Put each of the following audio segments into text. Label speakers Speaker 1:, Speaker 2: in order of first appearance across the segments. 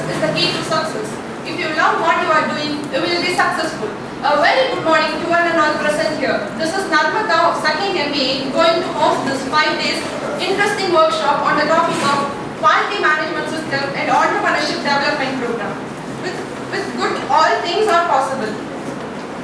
Speaker 1: is the key to success. If you love what you are doing, you will be successful. A very good morning to one and all present here. This is Narmata of 2nd MBA going to host this 5 days interesting workshop on the topic of quality management system and entrepreneurship development program. With good, all things are possible.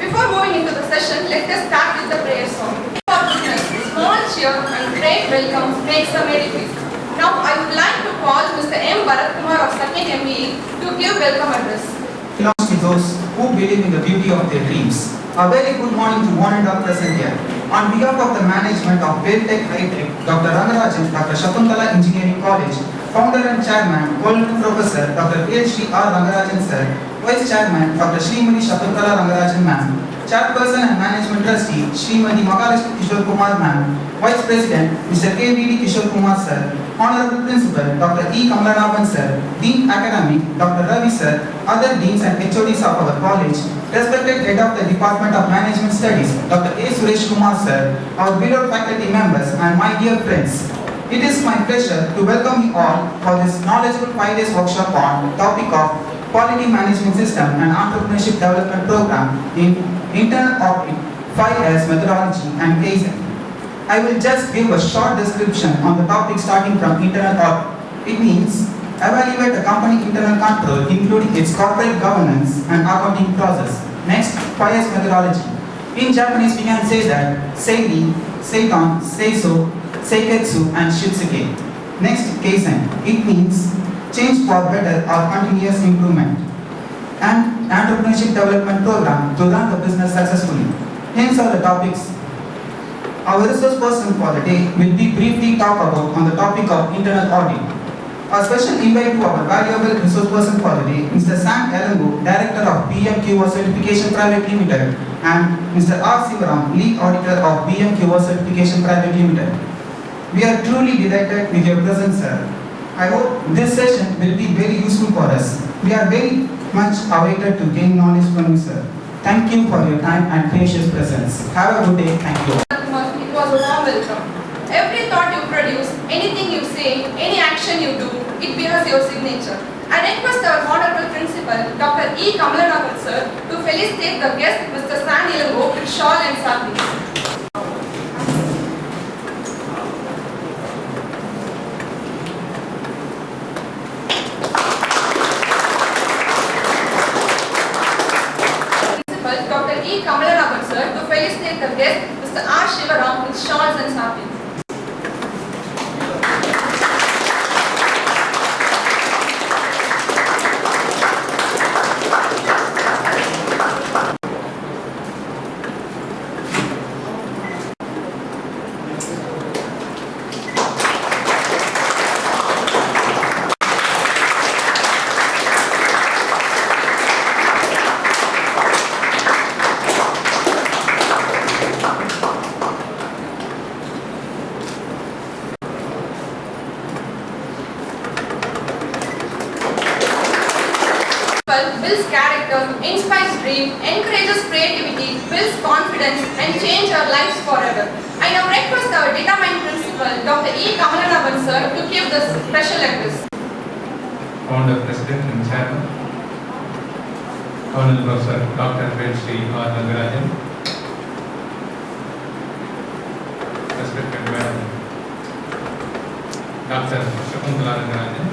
Speaker 1: Before moving into the session, let us start with the prayer song. For business, small cheer and great welcome makes a merry feast. Now I would like to call Mr. M. Bharat Kumar of 2nd MBA to give welcome address.
Speaker 2: Belongs to those who believe in the beauty of their dreams. A very good morning to one and all present here. On behalf of the management of Beltech High-Tech, Dr. Rangarajan, Dr. Shakuntala Engineering College, Founder and Chairman, Golden Professor, Dr. H. R. Rangarajan Sir, Vice Chairman, Dr. Srimati Shakuntala Rangarajan Ma'am, Chairperson and Management Trustee, Srimati Mahalakshmi Kishore Kumar Ma'am, Vice President, Mr. K.V.D. Kishore Kumar Sir, Honorable Principal, Dr. E. Kamalanavan Sir, Dean Academic, Dr. Ravi Sir, other Deans and HODs of our college, respected Head of the Department of Management Studies, Dr. A. Suresh Kumar Sir, our beloved faculty members and my dear friends. It is my pleasure to welcome you all for this knowledgeable 5 days workshop on the topic of Quality Management System and Entrepreneurship Development Program in Internal Audit, 5S methodology and Kaizen. I will just give a short description on the topic starting from internal audit. It means evaluate the company internal control including its corporate governance and accounting process. Next, 5S methodology. In Japanese we can say that Seiri, Seiton, Seiso, Seiketsu and Shitsuke. Next, Kaizen. It means change for better or continuous improvement. And entrepreneurship development program to run the business successfully. Hence are the topics. Our resource person for the day will be briefly talk about on the topic of internal audit. A special invite to our valuable resource person for the day, Mr. Sam Elango, Director of BMQO Certification Private Limited, and Mr. R. Sivaram, Lead Auditor of BMQO Certification Private Limited. We are truly delighted with your presence, sir. I hope this session will be very useful for us. We are very much awaited to gain knowledge from you, sir. Thank you for your time and gracious presence. Have a good day. Thank you.
Speaker 1: It was a warm welcome. Every thought you produce, anything you say, any action you do, it bears your signature. I request our Honorable Principal, Dr. E. Kamalanavan Sir, to felicitate the guest, Mr. San Ilango, with shawl and saplings. Dr. E. Kamalanavan Sir to felicitate the guest, Mr. R. Shivaram, with shawls and saplings. Builds character, inspires dream, encourages creativity, builds confidence and change our lives forever. I now request our determined principal, Dr. E. Kamalanavan Sir, to give this special address.
Speaker 3: Founder, President and Chairman, Honorable Professor Dr. H. R. Rangarajan, respected Madam Dr. Shakuntala Rangarajan,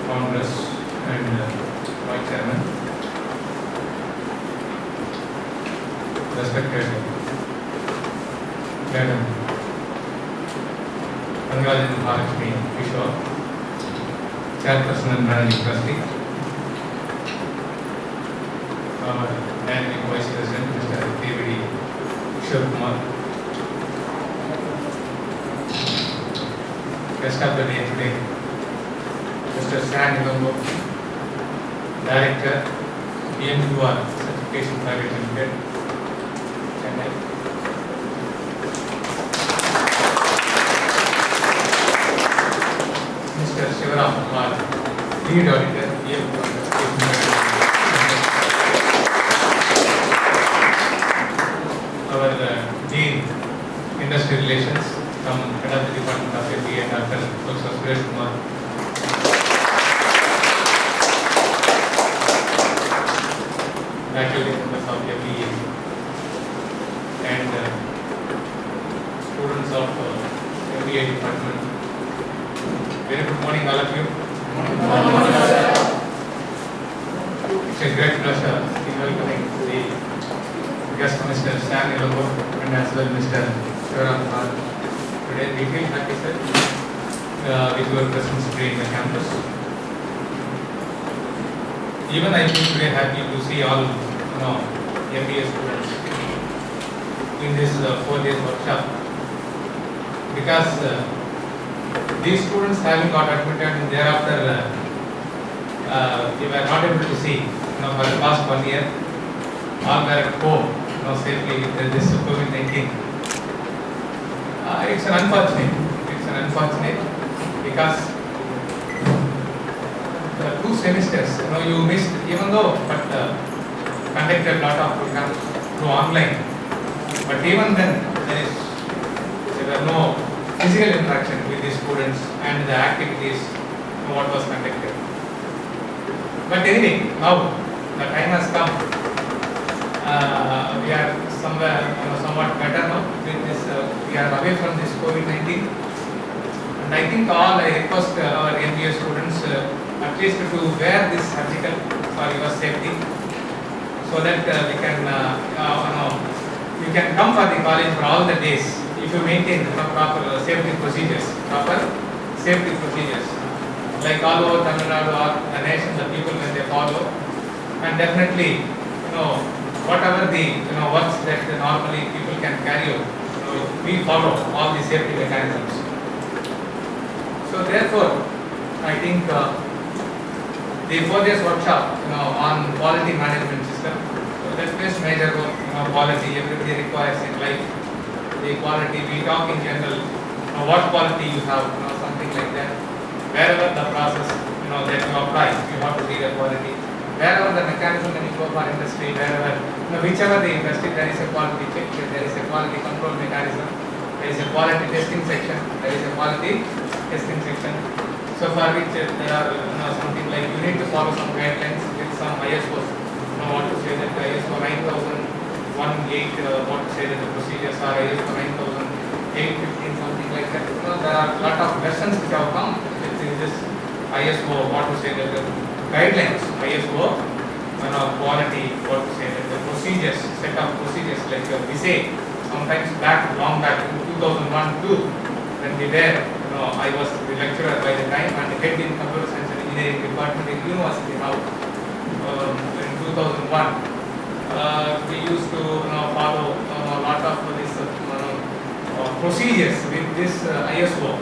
Speaker 3: Founders and Vice Chairman, respected Madam Rangarajan Mahalakshmi Kishore, Chairperson and Managing Trustee, our Managing Vice President, Mr. K.V.D. Kishore Kumar, guest of the day today, Mr. San Ilango, Director, BMQO Certification Private Limited, Chennai. Mr. Shivaram Kumar, Lead Auditor, BMQO Certification Private Limited. Our Dean, Industrial Relations, from Head of the Department of FBA, Dr. Professor Suresh Kumar. faculty members of MBA and students of MBA department. Very good morning, all of you. It's a great pleasure in welcoming the guest Mr. Stan Ilogo and as well Mr. Shivaram Kumar. Today we feel happy, sir, with your presence today in the campus. Even I feel very happy to see all MBA students in this 4 days workshop, because these students having got admitted and thereafter we were not able to see for the past 1 year. All were at home safely with this COVID-19. It's an unfortunate because the 2 semesters you missed, even though conducted a lot of programs through online, but even then there were no physical interaction with the students and the activities what was conducted. But anyway, now the time has come. We are somewhat better now with this. We are away from this COVID-19, and I think I request our MBA students at least to wear this surgical for your safety, so that we can you can come for the college for all the days if you maintain the proper safety procedures. Like all over Tamil Nadu or the nation, the people when they follow, and definitely whatever the works that normally people can carry out, we follow all the safety mechanisms. So therefore, I think the 4 days workshop on quality management system, so that plays major role. Quality everybody requires in life. The quality we talk in general, what quality you have, something like that. Wherever the process that you apply, you have to see the quality. Wherever the mechanism when you go for industry, wherever whichever the industry, there is a quality check, there is a quality control mechanism, there is a quality testing section, So for which there are something like you need to follow some guidelines with some ISOs. What to say that ISO 9018, what to say that the procedures are ISO 9008-15, something like that. There are a lot of lessons which have come with this ISO, what to say that the guidelines, ISO, quality, what to say that the procedures, set of procedures like we say, sometimes long back in 2001-2, when we were, I was the lecturer by the time and head in computer science and engineering department in university now. In 2001, we used to follow a lot of this procedures with this ISO.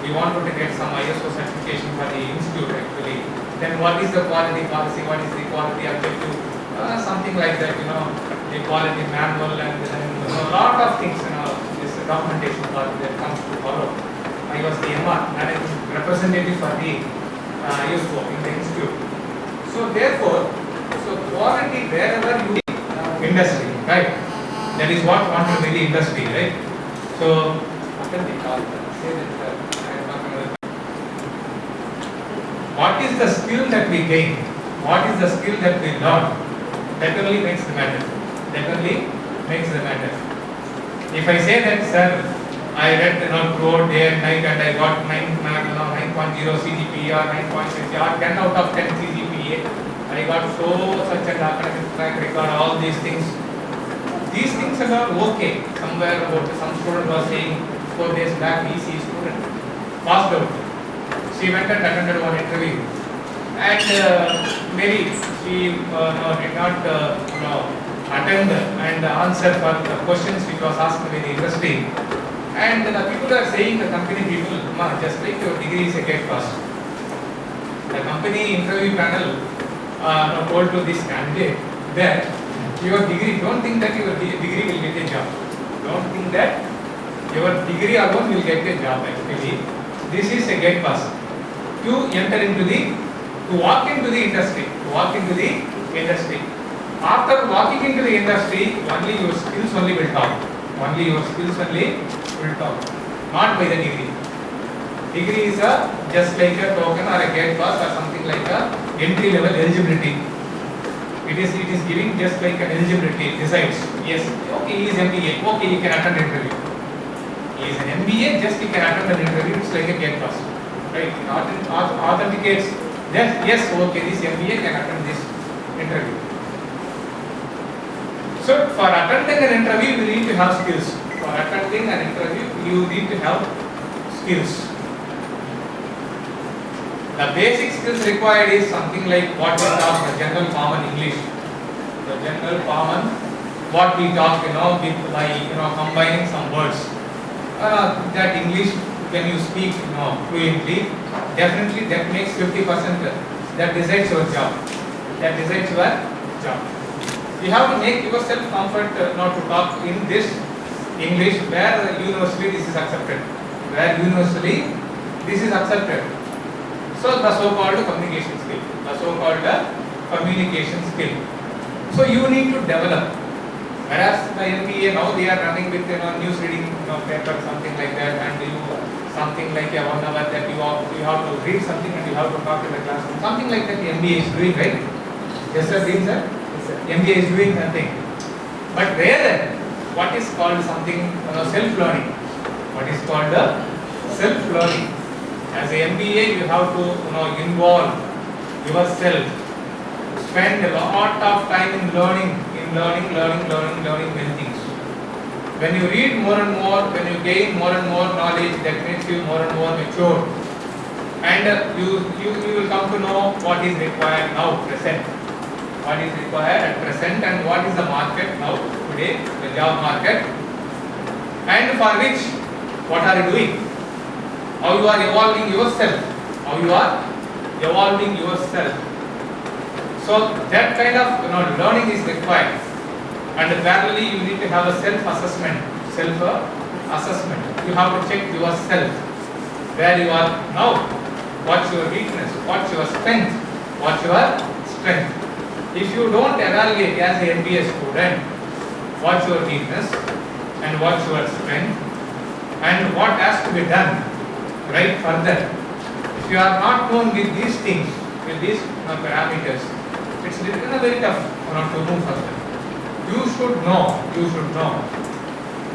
Speaker 3: We wanted to get some ISO certification for the institute actually. Then what is the quality policy, what is the quality objective, something like that, the quality manual and a lot of things, this documentation part that comes to follow. I was the MR, managing representative for the ISO in the institute. So therefore, quality wherever you industry, right? That is what wanted to be the industry, right? So, what is the skill that we gain? What is the skill that we learn? That only makes the matter. If I say that, sir, I read throughout day and night and I got 9.0 CGPA or 9.6 or 10 out of 10 CGPA, I got such an academic track record, all these things. These things are okay. Somewhere about some student was saying 4 days back, EC student passed out. She went and attended one interview, and maybe she did not attend and answer for the questions which was asked by the industry. And the people are saying, the company people, just like your degree is a gate pass. The company interview panel told to this candidate that your degree, don't think that your degree will get a job. Don't think that your degree alone will get a job actually. This is a gate pass to enter into to walk into the industry. After walking into the industry, only your skills only will talk. Not by the degree. Degree is just like a token or a gate pass or something like a entry level eligibility. It is giving just like an eligibility, decides, yes, okay, he is MBA, okay, he can attend interview. He is an MBA, just he can attend an interview, it's like a gate pass. Right? It authenticates, yes, okay, this MBA can attend this interview. So for attending an interview, you need to have skills. For attending an interview, you need to have skills. The basic skills required is something like what we talk, the general common English. The general common, what we talk, with by, combining some words. That English, when you speak, fluently, definitely that makes 50%. That decides your job. That decides your job. You have to make yourself comfort, to talk in this English where universally this is accepted. Where universally this is accepted. So the so-called communication skill. The so-called communication skill. So you need to develop. Whereas the MBA now they are running with news reading paper, something like that, and something like a 1 hour that you have to read something and you have to talk in the classroom. Something like that the MBA is doing, right? Yes sir, Dean sir? Yes, sir. MBA is doing nothing. But rather, what is called something self-learning. What is called self-learning. As a MBA, you have to involve yourself, spend a lot of time in learning many things. When you read more and more, when you gain more and more knowledge, that makes you more and more mature. And you will come to know what is required now, present. What is required at present and what is the market now, today, the job market. And for which, what are you doing? How you are evolving yourself. How you are evolving yourself. So that kind of learning is required. And parallelly you need to have a self-assessment. Self-assessment. You have to check yourself. Where you are now. What's your weakness? What's your strength? What's your strength? If you don't evaluate as a MBA student, what's your weakness and what's your strength and what has to be done. Right further, if you are not known with these things, with these parameters, it's very tough to move further. You should know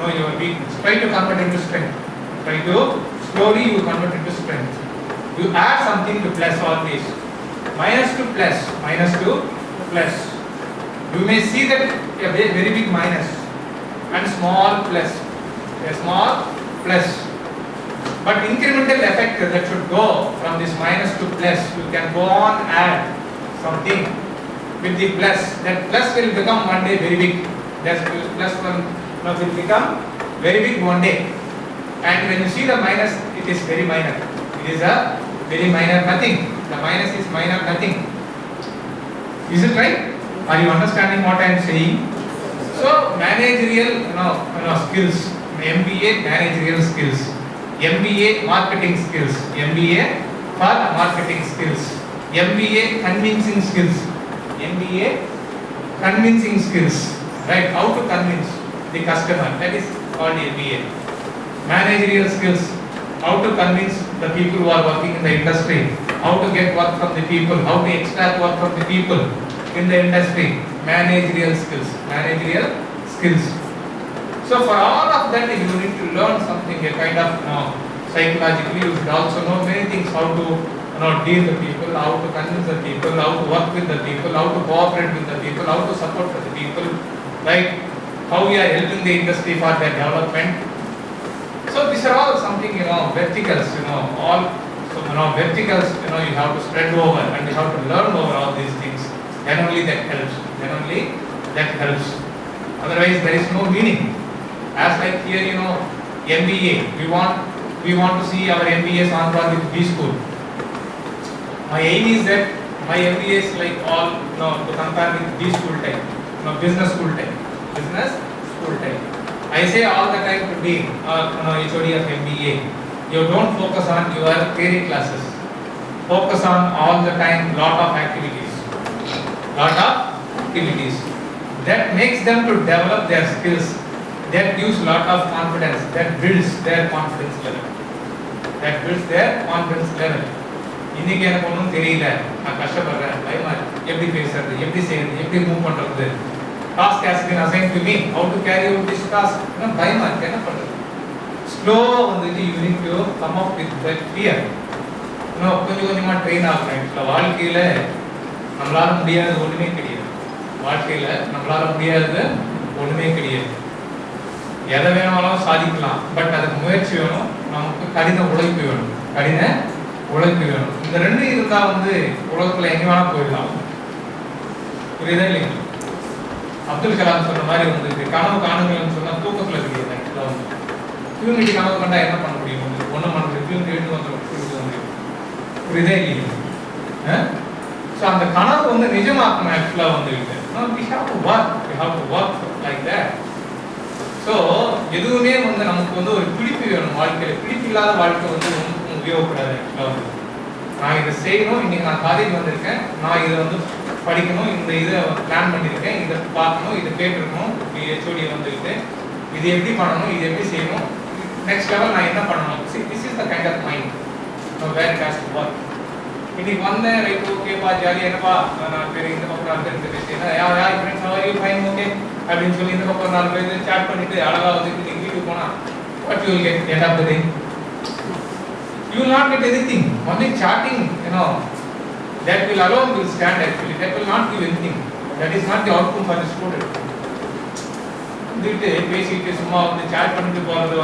Speaker 3: your weakness. Try to convert into strength. Try to slowly you convert into strength. You add something to plus always. Minus to plus. You may see that a very big minus and small plus. A small plus. But incremental effect that should go from this minus to plus, you can go on add something with the plus. That plus will become one day very big. That plus one will become very big one day. And when you see the minus, it is very minor. It is a very minor nothing. The minus is minor nothing. Is it right? Are you understanding what I am saying? So managerial skills, MBA managerial skills. MBA marketing skills, MBA for marketing skills, MBA convincing skills, MBA convincing skills, right? How to convince the customer, that is called MBA. Managerial skills, how to convince the people who are working in the industry, how to get work from the people, how to extract work from the people in the industry, managerial skills, So for all of that, you need to learn something, a kind of psychologically. You should also know many things: how to deal with people, how to convince the people, how to work with the people, how to cooperate with the people, how to support the people, right? How we are helping the industry for their development. So these are all something verticals. All verticals. You have to spread over and you have to learn over all these things. Then only that helps. Otherwise, there is no meaning. As like here, MBA, we want to see our MBAs on par with B school. My aim is that my MBA is like all, to compare with B school type, business school type. I say all the time to be HOD of MBA, you don't focus on your theory classes. Focus on all the time lot of activities. That makes them to develop their skills. That gives lot of confidence. That builds their confidence level. இன்னைக்கு எனக்கு ஒன்றும் தெரியல, நான் கஷ்டப்படுறேன், பயமா இருக்கு, எப்படி பேசுறது, எப்படி செய்யறது, எப்படி மூவ் பண்றது, task has been assigned to me, how to carry out this task, பயமா இருக்கு, என்ன பண்றது? ஸ்லோ வந்துட்டு you need to come up with that fear. கொஞ்சம் கொஞ்சமா ட்ரெயின் ஆகணும். வாழ்க்கையில நம்மளால முடியாதது ஒண்ணுமே கிடையாது. வாழ்க்கையில நம்மளால முடியாதது ஒண்ணுமே கிடையாது. எதை வேணாலும் சாதிக்கலாம், பட் அதுக்கு முயற்சி வேணும், நமக்கு கடின உழைப்பு வேணும், கடின உழைப்பு வேணும். இந்த ரெண்டு இருந்தா உலகத்துல எங்க வேணா போயிடலாம். புரியுதா இல்லைங்க? அப்துல் கலாம் சொன்ன மாதிரி கனவு காணுங்கள்னு சொன்னா தூக்கத்துல கிடையாது. தூங்கிட்டு கனவு கண்டா என்ன பண்ண முடியும்? ஒண்ணும் பண்ண முடியும். தூங்கி எழுந்து வந்துடும். புரியுதா இல்லைங்க? ஸோ அந்த கனவு நிஜமாக்கணும். ஆக்சுவலா we have to work like that. So எதுவுமே நமக்கு ஒரு பிடிப்பு வேணும். வாழ்க்கையில பிடிப்பு இல்லாத வாழ்க்கை உபயோகப்படாது. ஆக்சுவலா நான் இதை செய்யணும், இன்னைக்கு நான் காலேஜ் வந்திருக்கேன், நான் இதை படிக்கணும், இந்த இதை பிளான் பண்ணியிருக்கேன், இதை பார்க்கணும், இதை கேட்டிருக்கணும், ஹெச்ஓடி வந்துட்டு இது எப்படி பண்ணணும், இது எப்படி செய்யணும், நெக்ஸ்ட் லெவல் நான் என்ன பண்ணணும். This is the kind of mind where it has to work. இன்னைக்கு வந்தேன், ரைட், ஓகேப்பா, ஜாலியாக என்னப்பா, நான் பேர் இந்த பக்கம் 4 பேர் பேசிட்டேன், யார் friends are you fine, okay அப்படின்னு சொல்லி இந்த பக்கம் 4 பேர் சாட் பண்ணிட்டு அழகா நீங்க வீட்டுக்கு போனா what you will get end of the day? You will not get anything. Only chatting, that will alone will stand actually. That will not give anything. That is not the outcome for the student. பேசிட்டு சும்மா chat பண்ணிட்டு போறது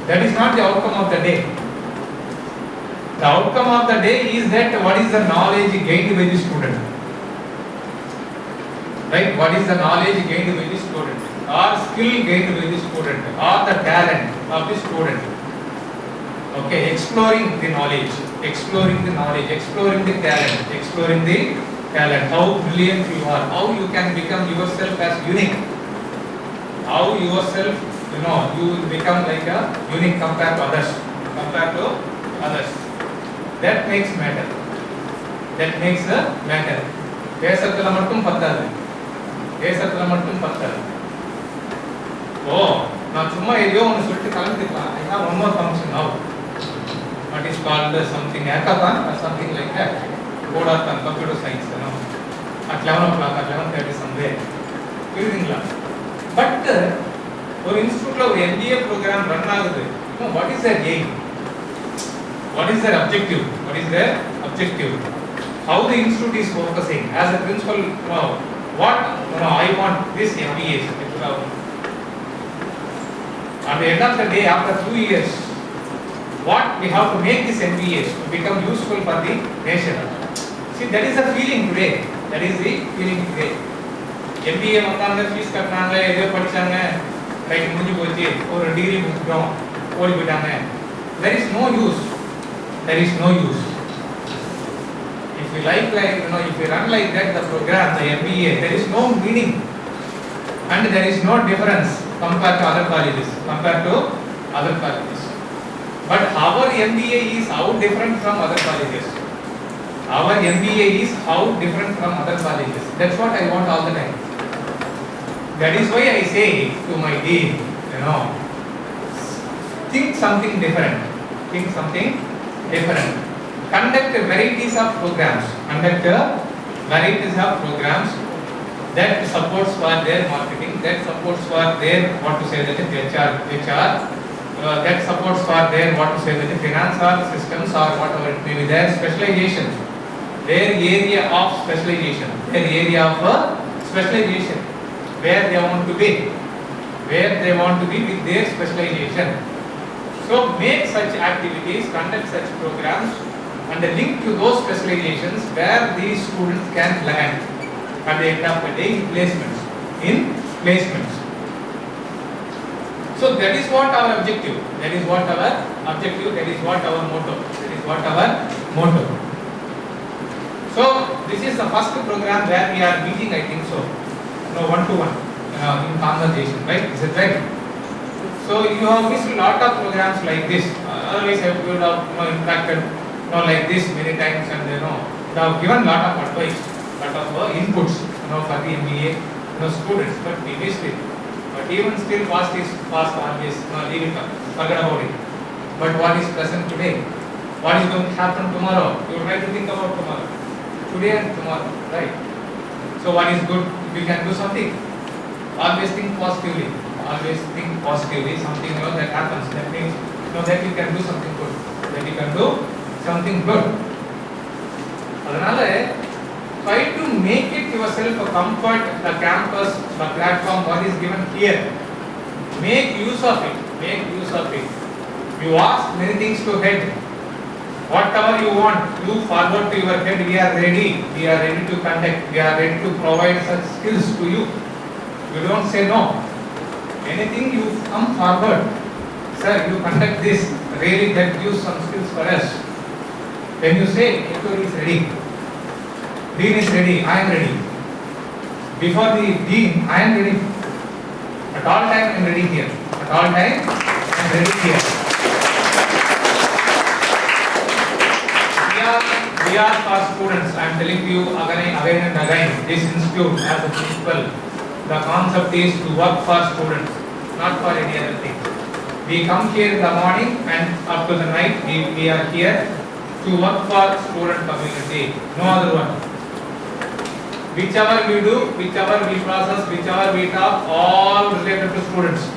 Speaker 3: that is not the outcome of the day. The outcome of the day is that what is the knowledge gained by the student. Right? What is the knowledge gained by the student? Or skill gained by the student? Or the talent of the student? Okay, exploring the knowledge, exploring the talent, how brilliant you are, how you can become yourself as unique, how yourself, you will become like a unique compared to others. That makes matter. பேசத்துல மட்டும் பத்தாது. நான் சும்மா ஏதோ ஒன்று சொல்லிட்டு கலந்துக்கலாம். I have one more function now. What is called something hackathon or something like that. Bodathon, computer science, at 11 o'clock, at 11:30 somewhere. புரியுதுங்களா? But ஒரு இன்ஸ்டிடியூட்ல ஒரு MBA ப்ரோக்ராம் ரன் ஆகுது. What is their aim? What is their objective? How the institute is focusing as a principal? What I want this MBA. At the end of the day, after 2 years, what we have to make this MBA to become useful for the nation. See, that is the feeling today. MBA வந்தாங்க, fees கட்டினாங்க, ஏதோ படிச்சாங்க, right முடிஞ்சு போச்சு, ஒரு degree முடிச்சிட்டோம், ஓடி போயிட்டாங்க. There is no use. If you if you run like that, the program, the MBA, there is no meaning and there is no difference compared to other colleges. But our MBA is how different from other colleges. That's what I want all the time. That is why I say to my dean, think something different. Conduct varieties of programs. That supports for their marketing, that supports for their HR, that supports for their finance or systems or whatever it may be, their specialization, their area of specialization, where they want to be with their specialization. So make such activities, conduct such programs and link to those specializations where these students can land at the end of the day in placements. So that is what our objective, that is what our motto. So this is the first program where we are meeting, I think so, one-to-one in conversation, right? Is it right? So you have missed a lot of programs like this. Otherwise I would have interacted like this many times, and they have given lot of advice, lot of inputs for the MBA students, but we missed it. But even still, past is past always. Leave it, forget about it. But what is present today? What is going to happen tomorrow? You try to think about tomorrow. Today and tomorrow, right? So what is good? We can do something. Always think positively. Always think positively. Something that happens. That means that you can do something good. That you can do something good. Adanaale, try to make it yourself a comfort. The campus, the platform, what is given here. Make use of it. Make use of it. You ask many things to head. Whatever you want, you forward to your head. We are ready. We are ready to conduct. We are ready to provide such skills to you. You don't say no. Anything you come forward. Sir, you conduct this. Really, that gives some skills for us. When you say, HOD is ready. Dean is ready. I am ready. Before the Dean, I am ready. At all time, I am ready here. At all time, I am ready here. We are for students. I am telling you again and again. This institute, as a principal, the concept is to work for students, not for any other thing. We come here in the morning and up to the night. We are here to work for student community. No other one. Whichever we do, whichever we process, whichever we talk, all related to students.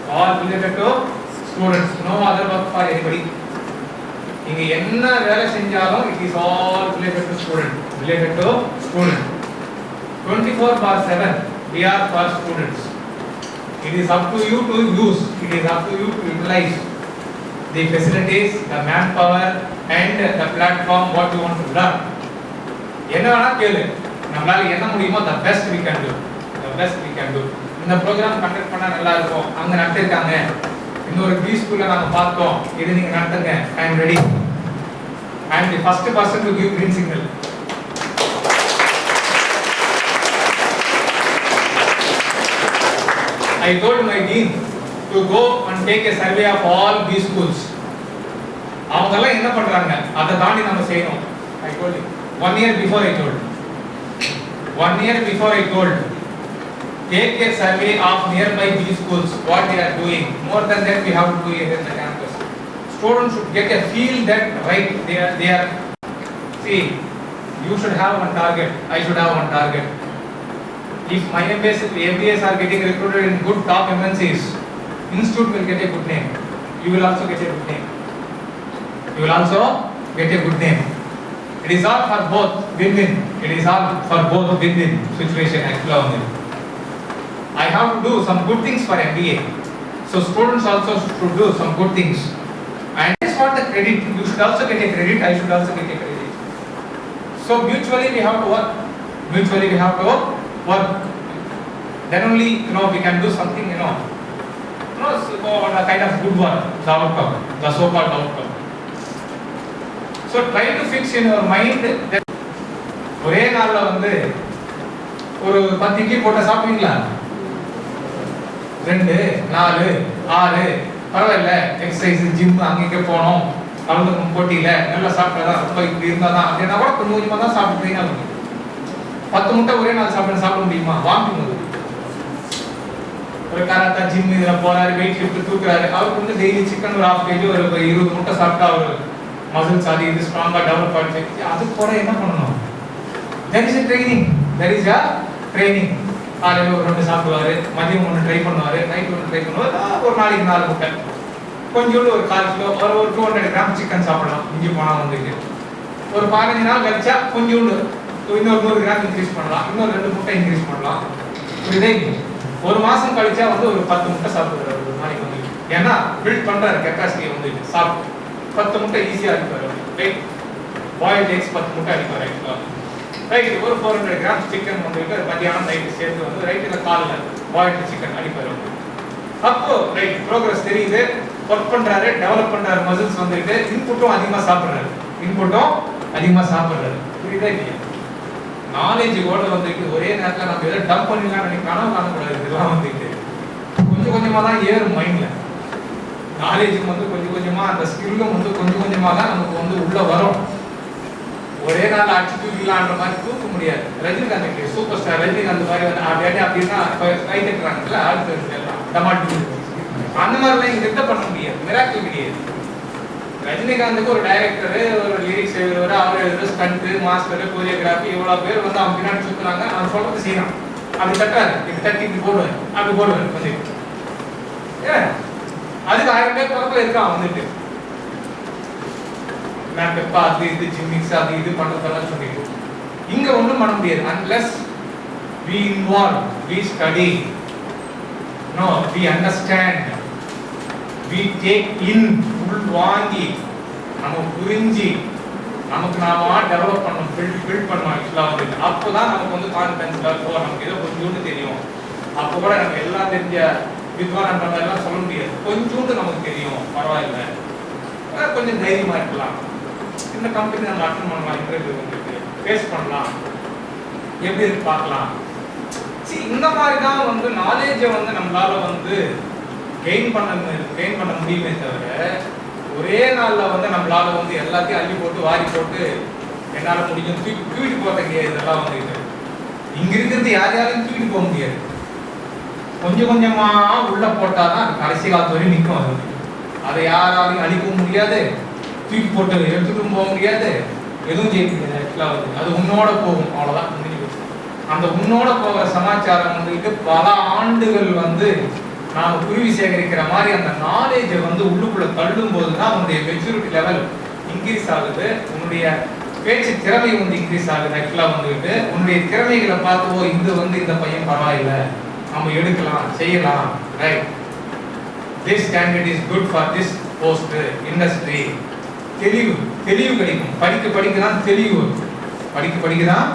Speaker 3: All related to students. No other work for anybody. இங்க என்ன வேலை செஞ்சாலும் it is all related to student. Related to student. 24/7 we are for students. It is up to you to use. It is up to you to utilize the facilities, the manpower, and the platform what you want to learn. என்ன வேணா கேளு. நம்மளால என்ன முடியுமோ the best we can do. The best we can do. இந்த program conduct பண்ணா நல்லா இருக்கும். அங்க நடத்திருக்காங்க. இன்னொரு பி ஸ்கூல்ல நாம பார்த்தோம். இது நீங்க நடத்துங்க. I am ready. I am the first person to give green signal. I told my dean to go and take a survey of all these schools. அவங்க எல்லாம் என்ன பண்றாங்க? அதை தாண்டி நம்ம செய்யணும். I told him 1 year before I told. 1 year before I told. Take a survey of nearby these schools, what they are doing. More than that, we have to do it in the campus. Students should get a feel that right they are. See, you should have one target. I should have one target. If my MBAs are getting recruited in good top MNCs, institute will get a good name. You will also get a good name. You will also get a good name. It is all for both win-win. It is all for both win-win situation actually. I have to do some good things for MBA. So students also should do some good things. And that's what the credit. You should also get a credit. I should also get a credit. So mutually we have to work. Mutually we have to work. Then only we can do something. So a kind of good work. The outcome. The so-called outcome. So try to fix in your mind that ஒரே நாள்ல வந்து ஒரு 10 இட்லி போட்டு சாப்பிடுவீங்களா? 2 4 6 பரவாயில்ல exercise gym அங்கேயே போனோம் கலந்துக்கும் போட்டியில நல்லா சாப்பிட்டா ரொம்ப இப்படி இருந்தாதான் அப்படின்னா கூட கொஞ்சம் கொஞ்சமா தான் சாப்பிட்டுறீங்க. 10 முட்டை ஒரே நாள் சாப்பிட முடியுமா? வாமிட்டிங் வருது. ஒரு கராத்தா ஜிம் இதுல போறாரு, வெயிட் லிஃப்ட் தூக்குறாரு, அவருக்கு வந்து டெய்லி சிக்கன் ஒரு 1/2 kg ஒரு 20 முட்டை சாப்பிட்டா அவர் மசில்ஸ் அது இது ஸ்ட்ராங்கா டெவலப் ஆயிடுச்சு. அதுக்கு போற என்ன பண்ணணும்? there is a training. There is a training. காலையில் ஒரு 2 சாப்பிடுவாரு, மதியம் 1 ட்ரை பண்ணுவாரு, நைட் 1 ட்ரை பண்ணுவாரு, ஒரு நாளைக்கு 4 முட்டை, கொஞ்சோண்டு ஒரு 1/4 கிலோ ஒரு 200 கிராம் சிக்கன் சாப்பிடலாம். இஞ்சி போனா வந்துட்டு ஒரு 15 நாள் கழிச்சா கொஞ்சோண்டு இன்னொரு 100 கிராம் இன்க்ரீஸ் பண்ணலாம், இன்னொரு 2 முட்டை இன்க்ரீஸ் பண்ணலாம். புரியுதே? ஒரு மாசம் கழிச்சா வந்து ஒரு 10 முட்டை சாப்பிடுறாரு ஒரு நாளைக்கு வந்து. ஏன்னா பில்ட் பண்றாரு கெப்பாசிட்டியை வந்து சாப்பிட்டு 10 முட்டை ஈஸியா அடிப்பாரு. ரைட்? பாயில்ட் எக்ஸ் 10 முட்டை அடிப்பாரு ஆக்சுவலா. ரைட்? ஒரு 400 கிராம் சிக்கன் வந்துட்டு மத்தியானம் நைட்டு சேர்த்து வந்து ரைட்ல காலைல பாயில்டு சிக்கன் அடிப்பாரு. அப்போ ரைட் ப்ரோக்ரஸ் தெரியுது, ஒர்க் பண்றாரு, டெவலப் பண்றாரு, மசில்ஸ் வந்துட்டு இன்புட்டும் அதிகமா சாப்பிடுறாரு. புரியுதா இல்லையா? நாலேஜ் கூட வந்துட்டு ஒரே நேரத்தில் நம்ம எதாவது டம்ப் பண்ணிடலாம் நினைக்கலாம் காணக்கூடாது. இதெல்லாம் வந்துட்டு கொஞ்சம் கொஞ்சமாக தான் ஏறும் மைண்ட்ல. நாலேஜும் வந்து கொஞ்சம் கொஞ்சமா, அந்த ஸ்கில்லும் வந்து கொஞ்சம் கொஞ்சமா தான் நமக்கு வந்து உள்ள வரும். ஒரே நாள் அடிச்சு தூக்கிடலான்ற மாதிரி தூக்க முடியாது. ரஜினிகாந்த் சூப்பர் ஸ்டார் ரஜினிகாந்த் மாதிரி வந்து அப்படின்னா கை தட்டுறாங்கல்ல ஆட்கள் எல்லாம் டமாட்டி அந்த மாதிரிலாம் இங்க பண்ண முடியாது. மிராக்கிள் கிடையாது. ரஜினிகாந்துக்கு ஒரு டைரக்டர், ஒரு லிரிக்ஸ் எழுதுறவர், அவர் எழுதுற ஸ்டண்ட் மாஸ்டர், கோரியோகிராஃபி இவ்வளவு பேர் வந்து அவங்க பின்னாடி சுத்துறாங்க. அவன் சொல்றது செய்யறான். அப்படி தட்டாரு, இப்படி தட்டி இப்படி போடுவார், அப்படி போடுவார் வந்து. அதுக்கு 1000 பேர் பக்கத்துல இருக்கான் வந்துட்டு மேக்கப் அது இது ஜிம்மிக்ஸ் அது இது பண்றதெல்லாம் சொல்லிட்டு இங்க ஒண்ணும் பண்ண முடியாது. Unless we involve, we study, no, we understand, we take in, உள்வாங்கி நம்ம புரிஞ்சு நமக்கு நாம டெவலப் பண்ணணும், பில்ட் பண்ணணும். ஆக்சுவலா வந்து அப்போதான் நமக்கு வந்து கான்ஃபிடன்ஸ் இருக்கும். நமக்கு ஏதோ கொஞ்சோண்டு தெரியும். அப்போ கூட நம்ம எல்லாம் தெரிஞ்ச வித்வான் எல்லாம் சொல்ல முடியாது. கொஞ்சோண்டு நமக்கு தெரியும், பரவாயில்ல, கொஞ்சம் தைரியமா இருக்கலாம். இந்த கம்பெனி நம்ம அட்டன் பண்ணலாம், இன்டர்வியூ வந்துருக்கு, ஃபேஸ் பண்ணலாம், எப்படி இருக்கு பார்க்கலாம். இந்த மாதிரி தான் வந்து நாலேஜை வந்து நம்மளால வந்து கெயின் பண்ண முடியுமே தவிர ஒரே நாள்ல வந்து நம்மளால வந்து எல்லாத்தையும் அள்ளி போட்டு வாரி போட்டு என்னால முடியும் தூக்கிட்டு போறதுக்கு இதெல்லாம் வந்து இங்க இருக்கிறது யாரையாலும் தூக்கிட்டு போக முடியாது. கொஞ்சம் கொஞ்சமா உள்ள போட்டாதான் அது கடைசி காலத்து வரையும் நிற்கும். அது அதை யாராலையும் அழிக்கவும் முடியாது, தூக்கி போட்டு எடுத்துட்டும் போக முடியாது, எதுவும் செய்ய முடியாது. ஆக்சுவலா வந்து அது உன்னோட போகும், அவ்வளவுதான். அந்த உன்னோட போகிற சமாச்சாரம் வந்து பல ஆண்டுகள் வந்து நாம குருவி சேகரிக்கிற மாதிரி அந்த நாலேஜை வந்து உள்ளுக்குள்ள தள்ளும் போதுதான் உன்னுடைய மெச்சூரிட்டி லெவல் இன்க்ரீஸ் ஆகுது. உன்னுடைய பேச்சு திறமை வந்து இன்க்ரீஸ் ஆகுது. ஆக்சுவலா வந்துட்டு உன்னுடைய திறமைகளை பார்த்து இது வந்து இந்த பையன் பரவாயில்லை, நம்ம எடுக்கலாம், செய்யலாம், right, this candidate is good for this post industry. தெளிவு கிடைக்கும். படிக்க தான் தெளிவு வரும். படிக்க தான்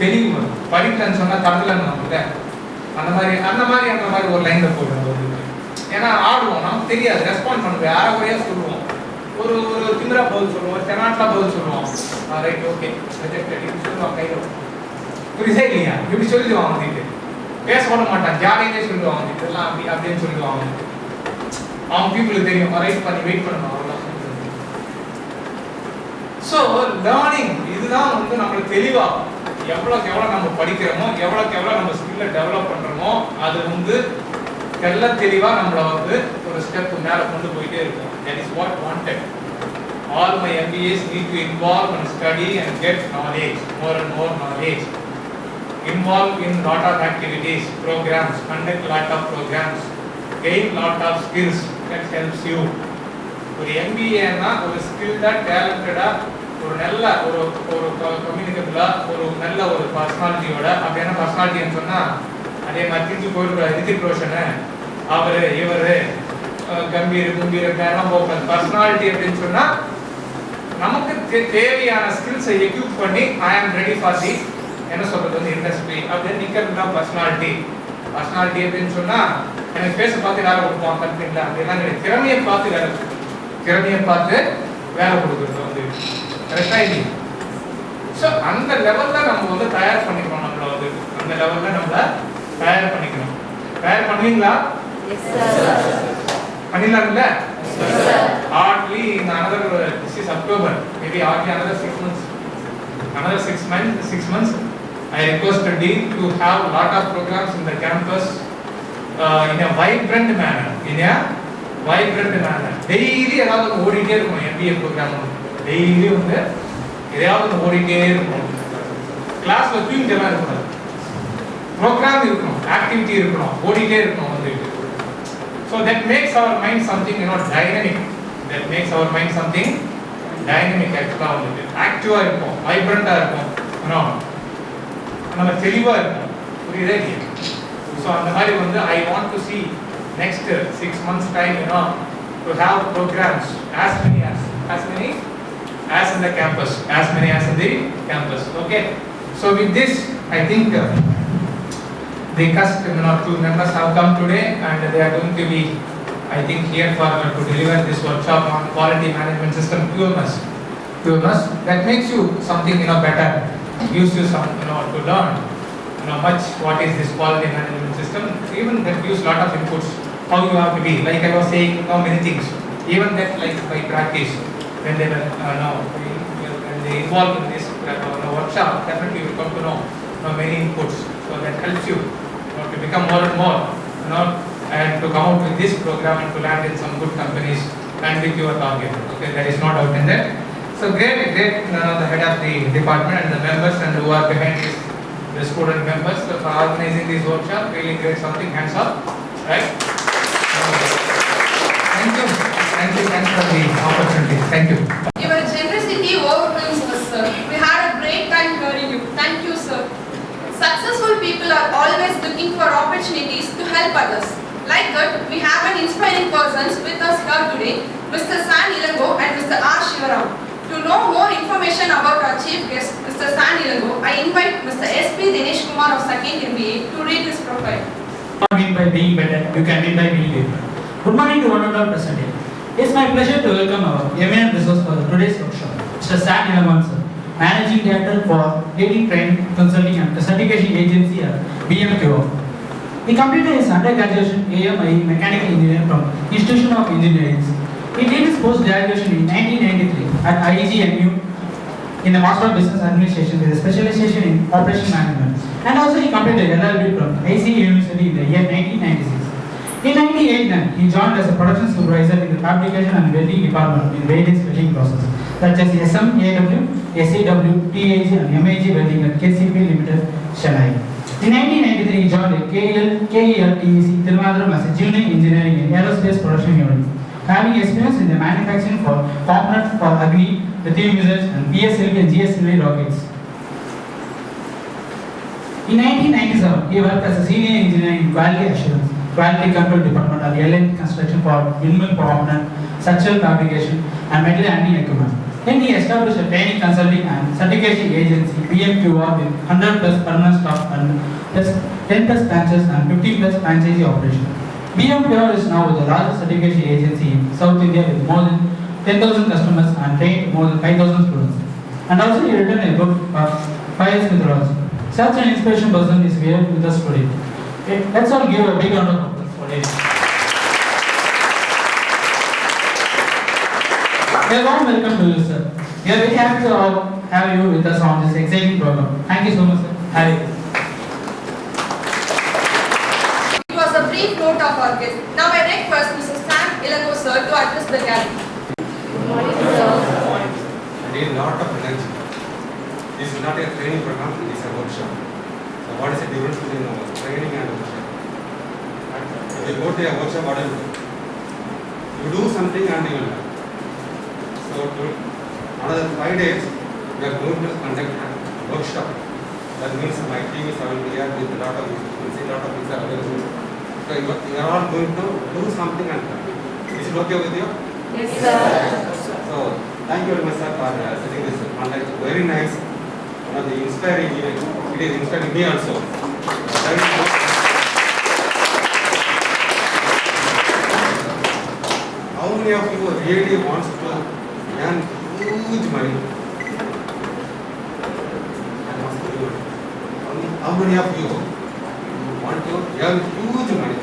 Speaker 3: தெளிவு வரும். படிக்கலன்னு சொன்னா கடலன்னு நமக்கு அந்த மாதிரி ஒரு லைன்ல போடுறோம். ஏன்னா ஆடுவோம், நமக்கு தெரியாது, ரெஸ்பாண்ட் பண்ணுவோம், யாரையா சொல்லுவோம், ஒரு திமிரா பதில் சொல்லுவோம், தெனாட்டா பதில் சொல்லுவோம், ரைட் ஓகே ரிஜெக்டட் இப்படி சொல்லுவான் கையில். புரியுதா இல்லையா? இப்படி சொல்லிடுவான் வந்துட்டு, பேச விட மாட்டான், ஜாலியே சொல்லுவான் வந்துட்டு, எல்லாம் அப்படின்னு சொல்லிடுவான் வந்துட்டு. அவங்க பீப்புளுக்கு தெரியும், ரைட் பண்ணி வெயிட் பண்ணணும், அவ்வளோதான். ஸோ லேர்னிங் இதுதான் வந்து நம்மளுக்கு தெளிவாகும். எவ்வளோக்கு எவ்வளோ நம்ம படிக்கிறோமோ, எவ்வளோக்கு எவ்வளோ நம்ம ஸ்கில்லை டெவலப் பண்ணுறோமோ, அது வந்து தெளிவாக நம்மளை வந்து ஒரு ஸ்டெப் மேலே கொண்டு போயிட்டே இருக்கும். That is what wanted. All my MBAs need to involve and study and get knowledge, more and more knowledge. Involve in lot of activities, programs, conduct lot of programs, gain lot of skills that helps you. ஒரு MBA னா ஒரு ஸ்கில்டா, டேலண்டடா, ஒரு நல்ல ஒரு கம்யூனிகபிளா, ஒரு நல்ல ஒரு பர்சனாலிட்டியோட. அப்படின்னா பர்சனாலிட்டின்னு சொன்னா அதே மாதிரி திருச்சி போயிருக்கிற ரித்திக் ரோஷனு, அவரு இவரு கம்பீர பேரம் போக்குறது. பர்சனாலிட்டி அப்படின்னு சொன்னா நமக்கு தேவையான ஸ்கில்ஸை எக்யூப் பண்ணி ஐ ஆம் ரெடி ஃபார் தி என்ன சொல்றது வந்து இண்டஸ்ட்ரி அப்படின்னு நிக்கிறது தான் பர்சனாலிட்டி. பர்சனாலிட்டி அப்படின்னு சொன்னா எனக்கு பேச பார்த்து வேலை கொடுப்போம் கம்பெனில, அப்படிலாம் கிடையாது. திறமையை பார்த்து வேலை கொடுக்குறது வந்து கரெக்டா இல்லையா? ஸோ அந்த லெவல்ல நம்ம வந்து தயார் பண்ணிக்கணும். நம்மள வந்து அந்த லெவல்ல நம்மள தயார் பண்ணிக்கணும். தயார் பண்ணுவீங்களா? பண்ணிடலாம்ல? Hardly in another this is October, maybe hardly another 6 months. Another 6 months. I request the dean to have lot of programs in the campus in a vibrant manner. Daily ஏதாவது ஓடிட்டே இருக்கும். MBA program டெய்லி வந்து எதையாவது ஓடிட்டே இருக்கும். கிளாஸ்ல தூங்கிட்டெல்லாம் இருக்கக்கூடாது. Program இருக்கணும், ஆக்டிவிட்டி இருக்கணும், ஓடிட்டே இருக்கணும் வந்து. So that makes our mind something dynamic. That makes our mind something dynamic. Actually வந்து ஆக்டிவா இருக்கும், வைப்ரண்டா இருக்கும், நம்ம தெளிவா இருக்கும். புரியுதா இல்லையா? ஸோ அந்த மாதிரி வந்து I want to see next 6 months time to have programs as many as in the campus, as many as in the campus. Okay, so with this I think the two members have come today and they are going to be I think here for to deliver this workshop on quality management system QMS. That makes you something better, gives you some to learn much what is this quality management system. Even that gives lot of inputs how you have to be, like I was saying, many things. Even that, like by practice, when they were when they involved in this workshop, definitely you will come to know many inputs. So that helps you to become more and more, and to come out with this program and to land in some good companies and with your target. Okay, there is no doubt in that. So great, the head of the department and the members and who are behind this, the student members for organizing this workshop. Really great, something hands up, right? Thank you. Thanks for the opportunity. Thank you.
Speaker 1: Your generosity overwhelms us, sir. We had a great time hearing you. Thank you, sir. Successful people are always looking for opportunities to help others. Like that, we have an inspiring persons with us here today, Mr. San Ilango and Mr. R. Shivaram. To know more information about our chief guest, Mr. San Ilango, I invite Mr. S.P. Dinesh Kumar of 2nd MBA to read his profile.
Speaker 4: Not win by being better, you can win by being different. Good morning to one and all present here. It's my pleasure to welcome our eminent resource for today's workshop, Mr. San Ilango, sir, Managing Director for Leading Training, Consulting and Certification Agency at BMQO. He completed his undergraduation AMI Mechanical Engineering from Institution of Engineering. He did his post-graduation in 1993 at IGNU in the Master of Business Administration with a specialization in Operation Management. And also he completed LLB from IC University in the year 1996. In 1989, he joined as a production supervisor in the fabrication and welding department in various welding processes such as SM, AW, SAW, TAG and MAG welding at KCP Limited, Chennai. In 1993, he joined KELTEC Thiruvananthapuram as a junior engineering in aerospace production unit, having experience in the manufacturing for components for Agni, lithium missiles and PSLV and GSLV rockets. In 1997, he worked as a senior engineer in quality assurance, quality control department at LN Construction for windmill component, structural fabrication and metal handling equipment. Then he established a training consulting and certification agency BMQR with 100 plus permanent staff and plus 10 plus branches and 15 plus franchisee operation. BMQR is now the largest certification agency in South India with more than 10,000 customers and trained more than 5,000 students. And also he written a book of 5 Years Methodology. Such an inspiration person is here with us today. Okay, let's all give a big round of applause for him. A warm welcome to you, sir. We are very happy to have you with us on this exciting program. Thank you so much, sir. Have you.
Speaker 1: It was a brief note of our guest. Now I request Mr. San Ilango, sir, to address the gathering.
Speaker 5: I need a lot of energy. This is not a training program, it is a workshop. So what is the difference between training and workshop? If you go to a workshop, what do you do? You do something and you will learn. So another 5 days, we are going to conduct a workshop. That means my team is already here with a lot of things are available. So you are all going to do something and learn. Is it okay with you?
Speaker 1: Yes, sir.
Speaker 5: So thank you very much, sir, for setting this conduct. Very nice. One of the inspiring events. It is inspiring me also. Thank you. How many of you really wants to earn huge money? How many of you want to earn huge money?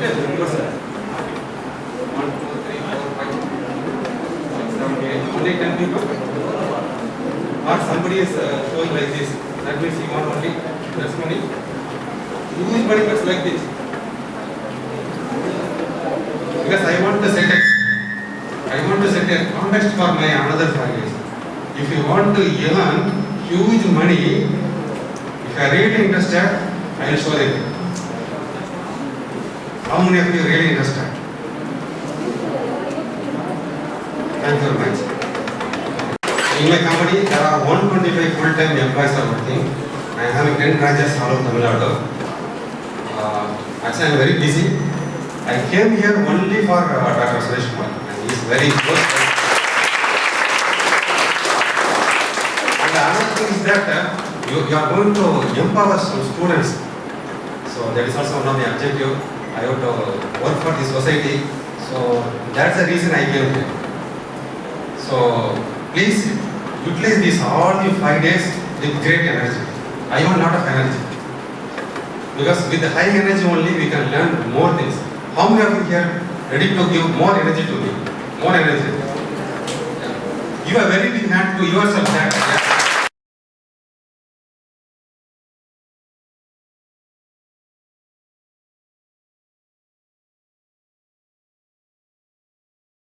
Speaker 5: Everyone, sir. 1, 2, 3, 4, 5, 6, 7, 8. Only 10 people. Or somebody is showing like this. That means he wants only less money. Huge money, but like this. Because I want to set a context for my another 5 years. If you want to earn huge money, if you are really interested, I will show you. How many of you are really interested? Thank you very much. In my company, there are 125 full-time employees are working. I am having 10 branches all over Tamil Nadu. Actually, I am very busy. I came here only for Dr. Suresh Kumar, and he is very close. And another thing is that you are going to empower some students. So that is also one of the objectives. I have to work for the society. So that's the reason I came here. So please utilize this all the 5 days with great energy. I want a lot of energy. Because with the high energy only we can learn more things. How many of you here ready to give more energy to me? More energy. Give a very big hand to yourself.